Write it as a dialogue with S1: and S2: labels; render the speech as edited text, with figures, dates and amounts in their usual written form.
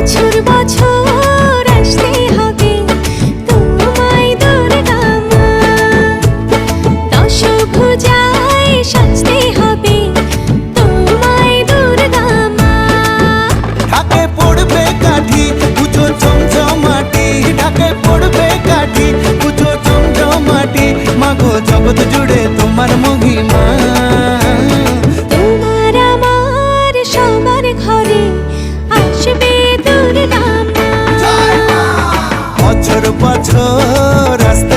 S1: বছর বছর আসতে হবে তোমায় দুর্গা মা, দশভুজায় সাজতে হবে তোমায় দুর্গা মা।
S2: ঢাকে পড়বে কাঠি পুজো চমচমাটি, ঢাকে পড়বে কাঠি পুজো চমচমাটি, মাগো জগৎ জুড়ে তোমার মহিমা।
S1: তোমার আমার সবার ঘরে আসবে দুর্গা মা।
S2: বছর বছর আসতে